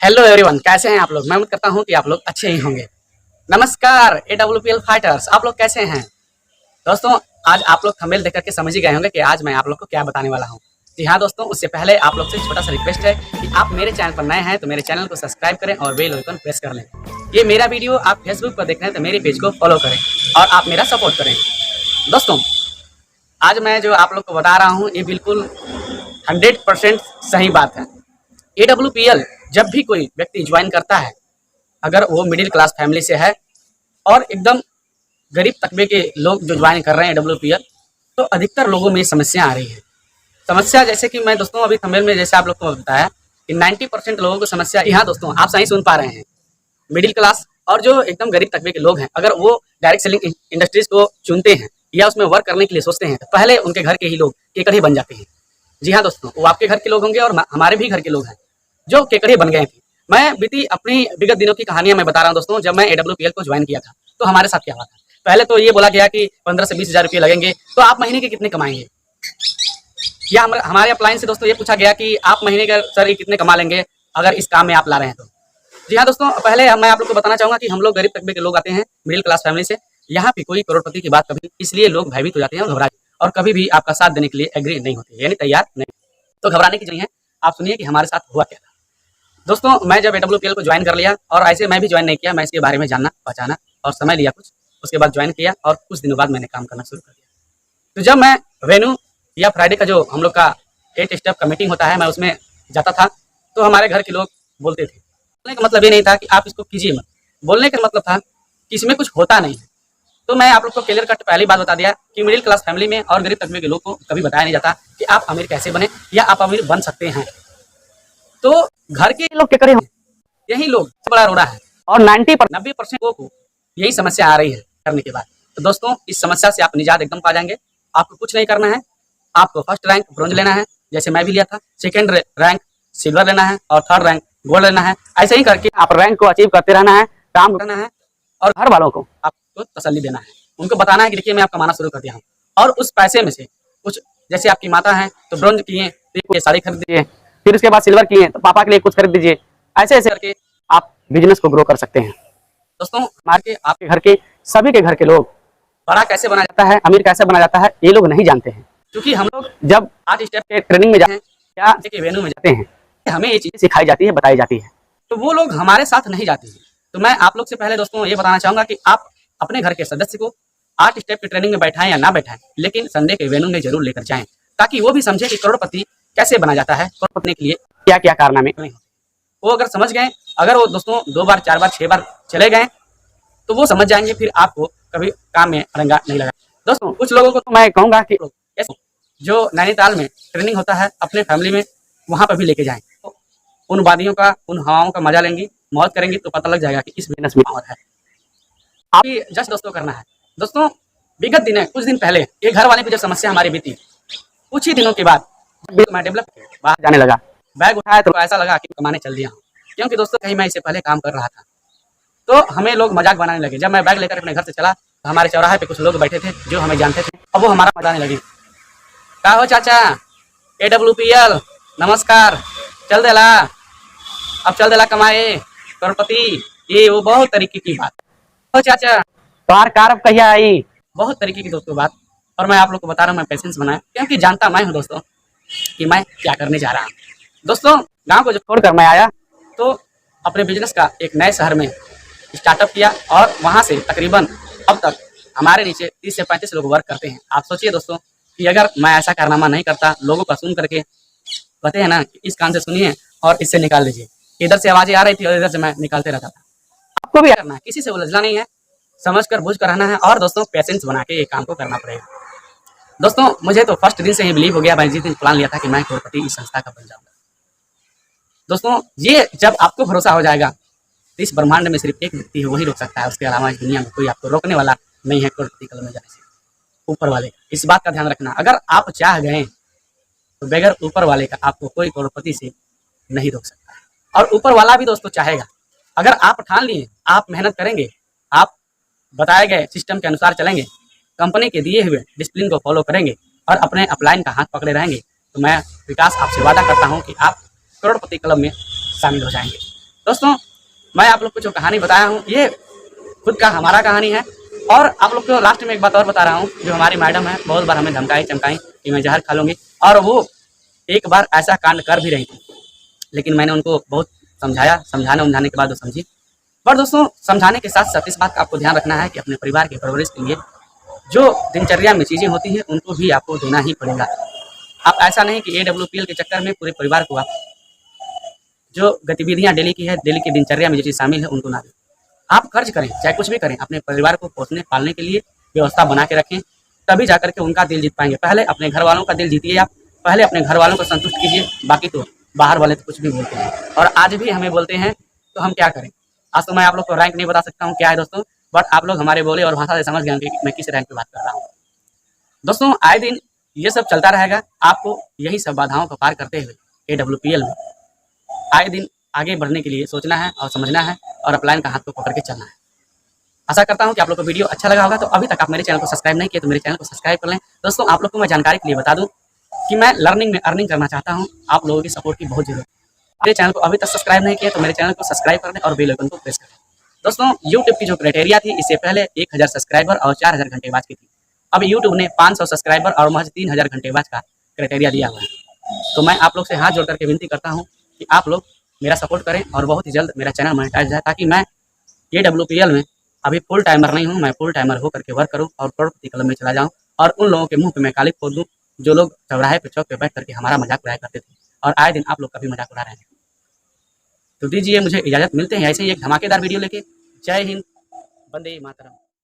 Hello everyone, कैसे हैं आप लोग। मैं उम्मीद करता हूं कि आप लोग अच्छे ही होंगे। नमस्कार AWPL फाइटर्स, आप लोग कैसे हैं दोस्तों। आज आप लोग थंबनेल देख करके समझ ही गए होंगे कि आज मैं आप लोग को क्या बताने वाला हूं। जी हाँ दोस्तों, उससे पहले आप लोग से छोटा सा रिक्वेस्ट है कि आप मेरे चैनल पर नए हैं तो मेरे चैनल को सब्सक्राइब करें और बेल आइकन प्रेस कर लें। ये मेरा वीडियो आप फेसबुक पर देख रहे हैं तो मेरे पेज को फॉलो करें और आप मेरा सपोर्ट करें। दोस्तों, आज मैं जो आप लोग को बता रहा हूँ ये बिल्कुल 100% सही बात है। AWPL जब भी कोई व्यक्ति ज्वाइन करता है, अगर वो मिडिल क्लास फैमिली से है और एकदम गरीब तबके के लोग जो ज्वाइन कर रहे हैं AWPL, तो अधिकतर लोगों में समस्या आ रही है। समस्या जैसे कि मैं दोस्तों अभी थंबनेल में जैसे आप लोग को बताया कि 90% लोगों को समस्या। यहाँ दोस्तों आप सही सुन पा रहे हैं, मिडिल क्लास और जो एकदम गरीब तबके के लोग हैं, अगर वो डायरेक्ट सेलिंग इंडस्ट्रीज को चुनते हैं या उसमें वर्क करने के लिए सोचते हैं तो पहले उनके घर के ही लोग केकड़े बन जाते हैं। जी हाँ दोस्तों, वो आपके घर के लोग होंगे और हमारे भी घर के लोग हैं जो केकड़े बन गए थे। मैं बीती अपनी विगत दिनों की कहानियां मैं बता रहा हूं दोस्तों। जब मैं AWPL को ज्वाइन किया था तो हमारे साथ क्या हुआ था। पहले तो ये बोला गया कि 15 से 20 हज़ार रुपये लगेंगे, तो आप महीने के कितने कमाएंगे। या हमारे अपलाइन से दोस्तों ये पूछा गया कि आप महीने का सर कितने कमा लेंगे अगर इस काम में आप ला रहे हैं तो। जी हाँ दोस्तों, पहले मैं आप लोग को बताना चाहूंगा कि हम लोग गरीब तबके के लोग आते हैं मिडिल क्लास फैमिली से। यहाँ पे कोई करोड़पति की बात कभी, इसलिए लोग भयभीत हो जाते हैं और घबरा और कभी भी आपका साथ देने के लिए एग्री नहीं होते, यानी तैयार नहीं। तो घबराने की जरूरत है। आप सुनिए कि हमारे साथ हुआ क्या था। दोस्तों, मैं जब AWPL को ज्वाइन कर लिया और ऐसे मैं भी ज्वाइन नहीं किया, मैं इसके बारे में जानना पहचाना और समय लिया कुछ, उसके बाद ज्वाइन किया और कुछ दिनों बाद मैंने काम करना शुरू कर दिया। तो जब मैं वेन्यू या फ्राइडे का जो हम लोग का 8 स्टेप का मीटिंग होता है, मैं उसमें जाता था तो हमारे घर के लोग बोलते थे। बोलने का मतलब ये नहीं था कि आप इसको कीजिए मत, बोलने का मतलब था कि इसमें कुछ होता नहीं है। तो मैं आप लोग को क्लियर कट पहली बात बता दिया कि मिडिल क्लास फैमिली में और गरीब तबके के लोग को कभी बताया नहीं जाता कि आप अमीर कैसे बने या आप अमीर बन सकते हैं। तो घर के लोग क्या करें, यही लोग बड़ा रोड़ा है और 90% लोगों को यही समस्या आ रही है करने के बाद। तो दोस्तों, इस समस्या से आप निजात एकदम पा जाएंगे। आपको कुछ नहीं करना है, आपको फर्स्ट रैंक ब्रोंज लेना है जैसे मैं भी लिया था, सेकंड रैंक सिल्वर लेना है और थर्ड रैंक गोल्ड लेना है। ऐसे ही करके आप रैंक को अचीव करते रहना है, काम करना है और घर वालों को आपको तसल्ली देना है। उनको बताना है कि देखिए मैं आप कमाना शुरू कर दिया हूँ और उस पैसे में से कुछ, जैसे आपकी माता है तो ब्रोंज किए तो साड़ी खरीद दीजिए, फिर उसके बाद सिल्वर किए तो पापा के लिए कुछ खरीद दीजिए। ऐसे ऐसे करके आप बिजनेस को ग्रो कर सकते हैं। दोस्तों, हमारे आपके घर के सभी के घर के लोग बड़ा कैसे बना जाता है, अमीर कैसे बना जाता है, ये लोग नहीं जानते हैं। क्योंकि हम लोग जब 8 स्टेप के ट्रेनिंग में जाते हैं या वेन्यू में जाते हैं, हमें ये चीजें सिखाई जाती है, बताई जाती है, तो वो लोग हमारे साथ नहीं जाते हैं। तो मैं आप लोग से पहले दोस्तों ये बताना चाहूंगा कि आप अपने घर के सदस्य को 8 स्टेप की ट्रेनिंग में बैठाएं या ना बैठाएं, लेकिन संडे के वेन्यू में जरूर लेकर जाएं, ताकि वो भी समझे कि करोड़पति कैसे बना जाता है, करोड़पति के लिए क्या क्या कारनामे नहीं होते। वो अगर समझ गए, अगर वो दोस्तों 2 बार 4 बार 6 बार चले गए तो वो समझ जाएंगे, फिर आपको कभी काम में अड़ंगा नहीं लगा। दोस्तों, कुछ लोगों को तो मैं कहूँगा कि जो नैनीताल में ट्रेनिंग होता है अपने फैमिली में, वहाँ पर भी लेके जाएं। तो उन वादियों का, उन हवाओं का मजा लेंगी, मौज करेंगी तो पता लग जाएगा कि इस बिजनेस में और है। आप ही जस्ट दोस्तों करना है। दोस्तों, विगत दिन है, कुछ दिन पहले ये घर वाले की जब समस्या हमारी बीती, कुछ ही दिनों के बाद मैं डेवलप बाहर जाने लगा, बैग उठाया तो ऐसा लगा कि कमाने चल दिया हूँ। क्योंकि दोस्तों कहीं मैं इससे पहले काम कर रहा था तो हमें लोग मजाक बनाने लगे। जब मैं बैग लेकर अपने घर से चला तो हमारे चौराहे पे कुछ लोग बैठे थे जो हमें जानते थे, अब वो हमारा मजाने लगे। का हो चाचा, AWPL नमस्कार, चल देला, अब चल देला कमाए करोड़पति, ये वो बहुत तरीके की बात हो चाचा, कार कार कहिया आई, बहुत तरीके की दोस्तों बात। और मैं आप लोग को बता रहा हूँ, मैं पेशेंस बनाया क्योंकि जानता मैं हूँ दोस्तों कि मैं क्या करने जा रहा हूँ। दोस्तों, गांव को जब छोड़कर मैं आया तो अपने बिजनेस का एक नए शहर में स्टार्टअप किया और वहाँ से तकरीबन अब तक हमारे नीचे 30 से 35 लोग वर्क करते हैं। आप सोचिए दोस्तों कि अगर मैं ऐसा कारनामा नहीं करता, लोगों का सुन करके कहते हैं ना कि इस कान से सुनिए और इससे निकाल दीजिए, इधर से आवाजें आ रही थी और इधर से मैं निकालते रहता था। आपको भी करना है, किसी से उलझना नहीं है, समझ कर बूझ कर रहना है और दोस्तों पेशेंस बना के ये काम को करना पड़ेगा। दोस्तों, मुझे तो फर्स्ट दिन से ही बिलीव हो गया, मैं जिस दिन प्लान लिया था कि मैं करोड़पति इस संस्था का बन जाऊंगा। दोस्तों, ये जब आपको भरोसा हो जाएगा तो इस ब्रह्मांड में सिर्फ एक व्यक्ति है, वही रोक सकता है, उसके अलावा इस दुनिया में कोई आपको रोकने वाला नहीं है करोड़पति कलम में जाने से, ऊपर वाले। इस बात का ध्यान रखना, अगर आप चाह गए तो बगैर ऊपर वाले का आपको कोई करोड़पति से नहीं रोक सकता। और ऊपर वाला भी दोस्तों चाहेगा, अगर आप ठान लिए, आप मेहनत करेंगे, आप बताए गए सिस्टम के अनुसार चलेंगे, कंपनी के दिए हुए डिसिप्लिन को फॉलो करेंगे और अपने अपलाइन का हाथ पकड़े रहेंगे, तो मैं विकास आपसे वादा करता हूं कि आप करोड़पति क्लब में शामिल हो जाएंगे। दोस्तों मैं आप लोग को जो कहानी बताया हूँ ये खुद का हमारा कहानी है। और आप लोग को लास्ट में एक बात और बता रहा हूँ, जो हमारी मैडम है बहुत बार हमें धमकाई चमकाई कि मैं जहर खा लूँगी, और वो एक बार ऐसा कांड कर भी रही थी, लेकिन मैंने उनको बहुत समझाया, समझाने के बाद वो समझी। पर दोस्तों समझाने के साथ साथ इस बात का आपको ध्यान रखना है कि अपने परिवार की परवरिश के लिए जो दिनचर्या में चीज़ें होती हैं उनको भी आपको देना ही पड़ेगा। आप ऐसा नहीं कि AWPL के चक्कर में पूरे परिवार को आप जो गतिविधियां डेली की है, डेली की दिनचर्या में जो चीज़ शामिल है उनको ना दें। आप खर्च करें, चाहे कुछ भी करें, अपने परिवार को पोसने पालने के लिए व्यवस्था बना के रखें, तभी जाकर के उनका दिल जीत पाएंगे। पहले अपने घर वालों का दिल जीतिए, आप पहले अपने घर वालों को संतुष्ट कीजिए, बाकी तो बाहर वाले तो कुछ भी बोलते हैं और आज भी हमें बोलते हैं, तो हम क्या करें। आज तो मैं आप लोग को रैंक नहीं बता सकता हूँ क्या है दोस्तों, बट आप लोग हमारे बोले और भाषा से समझ गए कि मैं किस रैंक की बात कर रहा हूँ। दोस्तों आए दिन ये सब चलता रहेगा, आपको यही सब बाधाओं को पार करते हुए AWPL में आए दिन आगे बढ़ने के लिए सोचना है और समझना है और अपलाइन का हाथ को पकड़ के चलना है। आशा करता हूं कि आप लोग को वीडियो अच्छा लगा होगा। तो अभी तक आप मेरे चैनल को सब्सक्राइब नहीं किए तो मेरे चैनल को सब्सक्राइब कर लें। दोस्तों आप लोग को मैं जानकारी के लिए बता दूं कि मैं लर्निंग में अर्निंग करना चाहता हूं, आप लोगों की सपोर्ट की बहुत जरूरत है। मेरे चैनल को अभी तक सब्सक्राइब नहीं किया तो मेरे चैनल को सब्सक्राइब कर लें और बेल आइकन को प्रेस करें। दोस्तों यूट्यूब की जो क्राइटेरिया थी, इससे पहले 1000 सब्सक्राइबर और 4000 घंटे वाच की थी। अब यूट्यूब ने 500 सब्सक्राइबर और महज 3000 घंटे वाच का क्राइटेरिया दिया हुआ है। तो मैं आप लोग से हाथ जोड़ करके विनती करता हूँ कि आप लोग मेरा सपोर्ट करें और बहुत ही जल्द मेरा चैनल मोनेटाइज जाए, ताकि मैं AWPL में अभी फुल टाइमर नहीं हूँ, मैं फुल टाइमर होकर के वर्क करूँ और करोड़पति क्लब में चला जाऊँ और उन लोगों के मुंह पे मैं काली खोद दूँ जो लोग चौराहे पे चौक पे बैठ करके हमारा मजाक उड़ाया करते थे और आए दिन आप लोग का भी मजाक उड़ा रहे हैं। तो दीजिए मुझे इजाज़त, मिलते हैं ऐसे ही एक धमाकेदार वीडियो लेके। जय हिंद, वंदे मातरम।